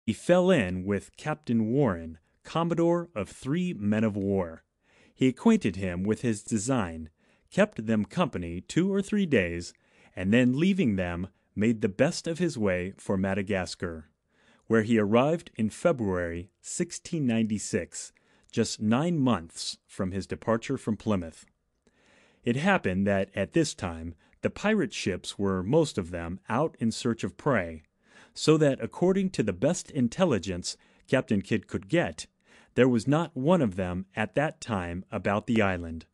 He fell in with Captain Warren, Commodore of 3 men of war. He acquainted him with his design, kept them company 2 or 3 days, and then leaving them, made the best of his way for Madagascar, where he arrived in February 1696, just 9 months from his departure from Plymouth. It happened that at this time the pirate ships were most of them out in search of prey, so that according to the best intelligence Captain Kidd could get, there was not one of them at that time about the island.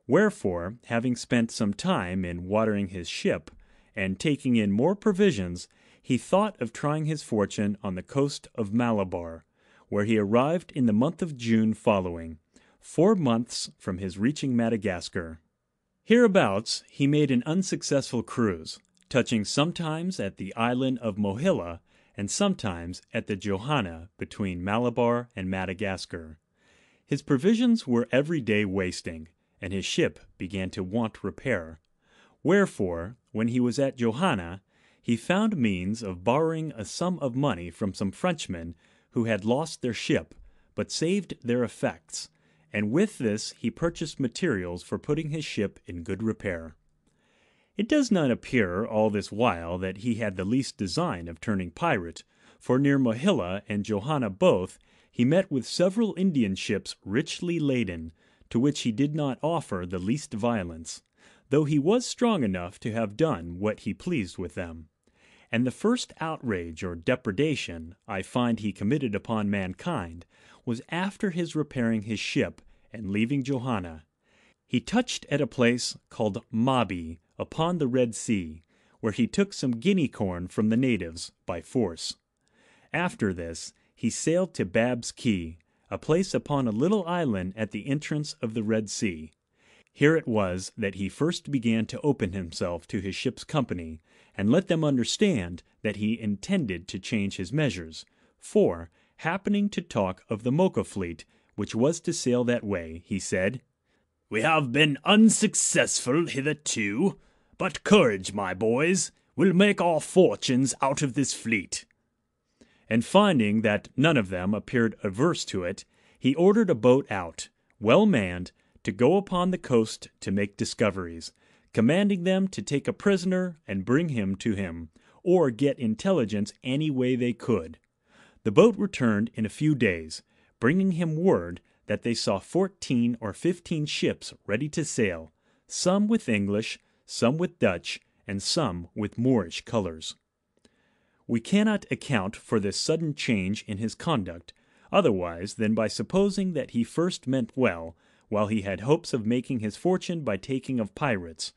Wherefore, having spent some time in watering his ship, and taking in more provisions, he thought of trying his fortune on the coast of Malabar, where he arrived in the month of June following, 4 months from his reaching Madagascar. Hereabouts he made an unsuccessful cruise, touching sometimes at the island of Mohilla, and sometimes at the Johanna between Malabar and Madagascar. His provisions were every day wasting, and his ship began to want repair. Wherefore, when he was at Johanna, he found means of borrowing a sum of money from some Frenchmen who had lost their ship, but saved their effects, and with this he purchased materials for putting his ship in good repair. It does not appear all this while that he had the least design of turning pirate, for near Mohilla and Johanna both he met with several Indian ships richly laden, to which he did not offer the least violence, though he was strong enough to have done what he pleased with them. And the first outrage or depredation I find he committed upon mankind was after his repairing his ship and leaving Johanna. He touched at a place called Mabi upon the Red Sea, where he took some guinea corn from the natives by force. After this he sailed to Bab's Key, a place upon a little island at the entrance of the Red Sea. Here it was that he first began to open himself to his ship's company, and let them understand that he intended to change his measures, for, happening to talk of the Mocha fleet, which was to sail that way, he said, "We have been unsuccessful hitherto, but courage, my boys, we'll make our fortunes out of this fleet." And finding that none of them appeared averse to it, he ordered a boat out, well manned, to go upon the coast to make discoveries, commanding them to take a prisoner and bring him to him, or get intelligence any way they could. The boat returned in a few days, bringing him word that they saw 14 or 15 ships ready to sail, some with English, some with Dutch, and some with Moorish colors. We cannot account for this sudden change in his conduct, otherwise than by supposing that he first meant well, while he had hopes of making his fortune by taking of pirates,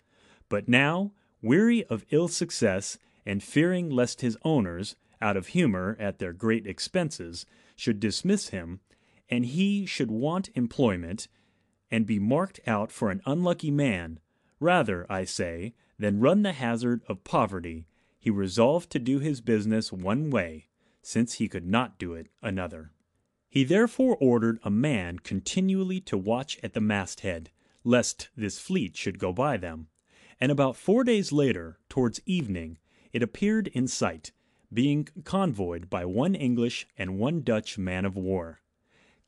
but now, weary of ill success, and fearing lest his owners, out of humour at their great expenses, should dismiss him, and he should want employment, and be marked out for an unlucky man, rather, I say, than run the hazard of poverty, he resolved to do his business one way, since he could not do it another. He therefore ordered a man continually to watch at the masthead, lest this fleet should go by them, and about 4 days later, towards evening, it appeared in sight, being convoyed by 1 English and 1 Dutch man of war.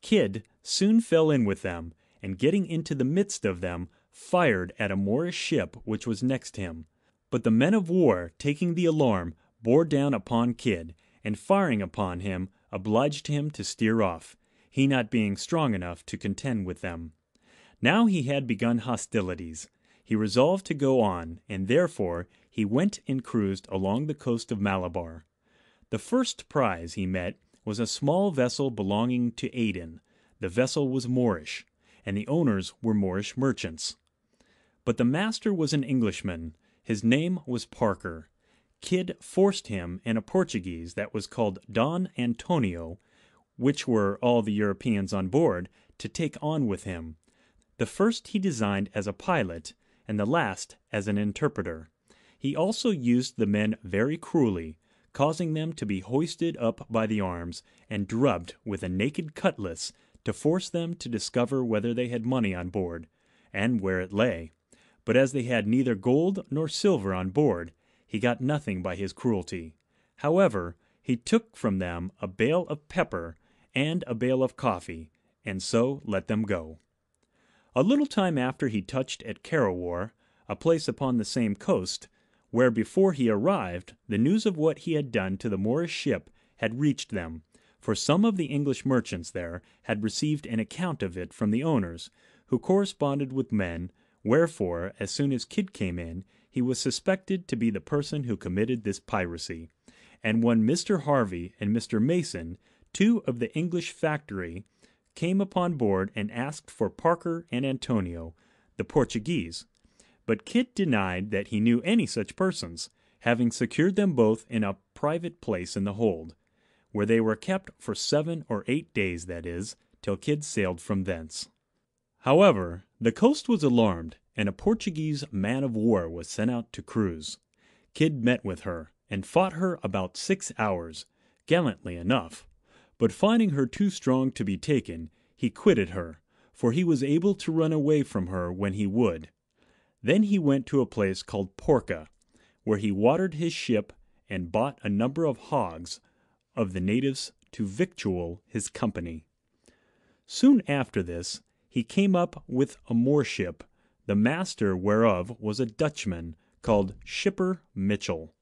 Kidd soon fell in with them, and getting into the midst of them, fired at a Moorish ship which was next him. But the men of war, taking the alarm, bore down upon Kidd, and firing upon him, obliged him to steer off, he not being strong enough to contend with them. Now he had begun hostilities. He resolved to go on, and therefore he went and cruised along the coast of Malabar. The first prize he met was a small vessel belonging to Aden. The vessel was Moorish, and the owners were Moorish merchants. But the master was an Englishman. His name was Parker. Kidd forced him and a Portuguese that was called Don Antonio, which were all the Europeans on board, to take on with him. The first he designed as a pilot, and the last as an interpreter. He also used the men very cruelly, causing them to be hoisted up by the arms and drubbed with a naked cutlass to force them to discover whether they had money on board, and where it lay. But as they had neither gold nor silver on board, he got nothing by his cruelty. However, He took from them a bale of pepper and a bale of coffee, and so let them go. A little time after he touched at Carawar, a place upon the same coast, where before he arrived the news of what he had done to the Moorish ship had reached them, for some of the English merchants there had received an account of it from the owners, who corresponded with men, wherefore, as soon as Kidd came in, he was suspected to be the person who committed this piracy. And when Mr. Harvey and Mr. Mason, two of the English factory, came upon board and asked for Parker and Antonio, the Portuguese. But Kidd denied that he knew any such persons, having secured them both in a private place in the hold, where they were kept for 7 or 8 days, that is, till Kidd sailed from thence. However, the coast was alarmed, and a Portuguese man-of-war was sent out to cruise. Kidd met with her, and fought her about 6 hours, gallantly enough. But finding her too strong to be taken, he quitted her, for he was able to run away from her when he would. Then he went to a place called Porca, where he watered his ship and bought a number of hogs of the natives to victual his company. Soon after this, he came up with a Moor ship, the master whereof was a Dutchman called Schipper Mitchell,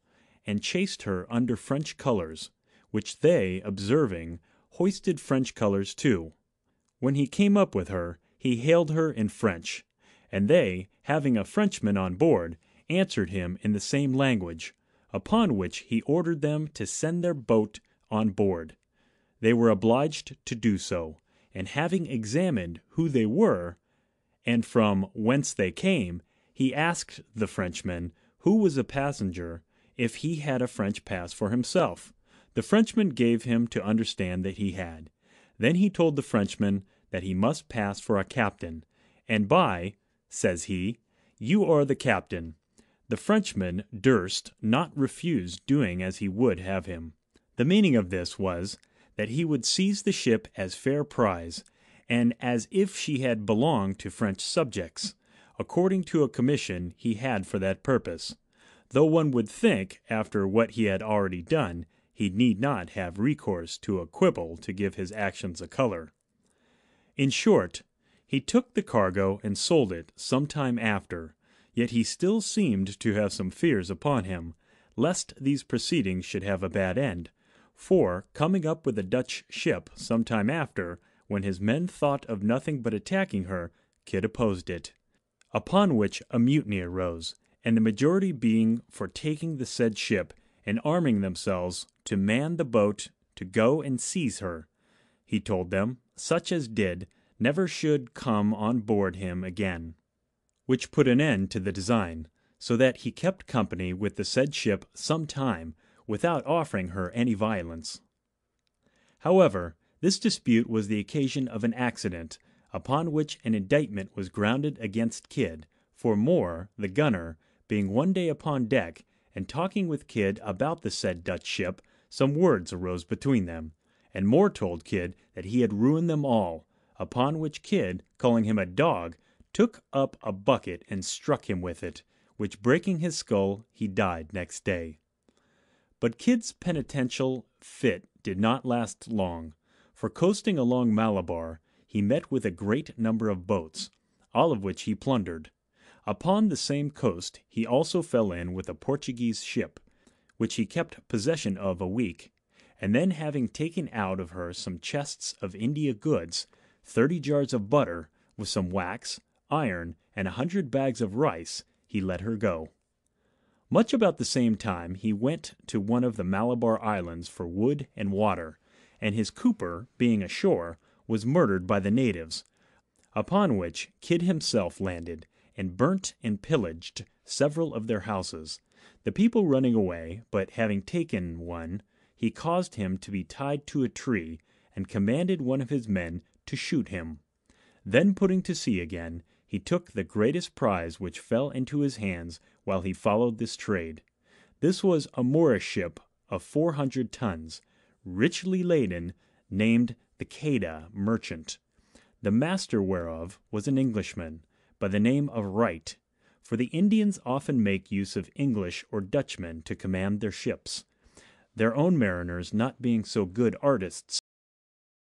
and chased her under French colors, which they, observing, hoisted French colors too. When he came up with her, he hailed her in French, and they, having a Frenchman on board, answered him in the same language, upon which he ordered them to send their boat on board. They were obliged to do so, and having examined who they were, and from whence they came, he asked the Frenchman, who was a passenger, if he had a French pass for himself. The Frenchman gave him to understand that he had. Then he told the Frenchman that he must pass for a captain, and by, says he, you are the captain. The Frenchman durst not refuse doing as he would have him. The meaning of this was that he would seize the ship as fair prize, and as if she had belonged to French subjects, according to a commission he had for that purpose, though one would think, after what he had already done, he need not have recourse to a quibble to give his actions a color. In short, he took the cargo and sold it some time after, yet he still seemed to have some fears upon him, lest these proceedings should have a bad end, for, coming up with a Dutch ship some time after, when his men thought of nothing but attacking her, Kidd opposed it. Upon which a mutiny arose, and the majority being for taking the said ship, and arming themselves to man the boat to go and seize her, he told them, such as did, never should come on board him again, which put an end to the design, so that he kept company with the said ship some time, without offering her any violence. However, this dispute was the occasion of an accident, upon which an indictment was grounded against Kidd, for Moore, the gunner, being one day upon deck, and talking with Kidd about the said Dutch ship, some words arose between them, and Moore told Kidd that he had ruined them all, upon which Kidd, calling him a dog, took up a bucket and struck him with it, which breaking his skull, he died next day. But Kidd's penitential fit did not last long, for coasting along Malabar, he met with a great number of boats, all of which he plundered. Upon the same coast he also fell in with a Portuguese ship, which he kept possession of a week, and then having taken out of her some chests of India goods, 30 jars of butter, with some wax, iron, and 100 bags of rice, he let her go. Much about the same time he went to one of the Malabar islands for wood and water, and his cooper, being ashore, was murdered by the natives, upon which Kidd himself landed, and burnt and pillaged several of their houses. The people running away, but having taken one, he caused him to be tied to a tree, and commanded one of his men to shoot him. Then putting to sea again, he took the greatest prize which fell into his hands while he followed this trade. This was a Moorish ship of 400 tons, richly laden, named the Capt merchant, the master whereof was an Englishman, by the name of Wright, for the Indians often make use of English or Dutchmen to command their ships. their own mariners not being so good artists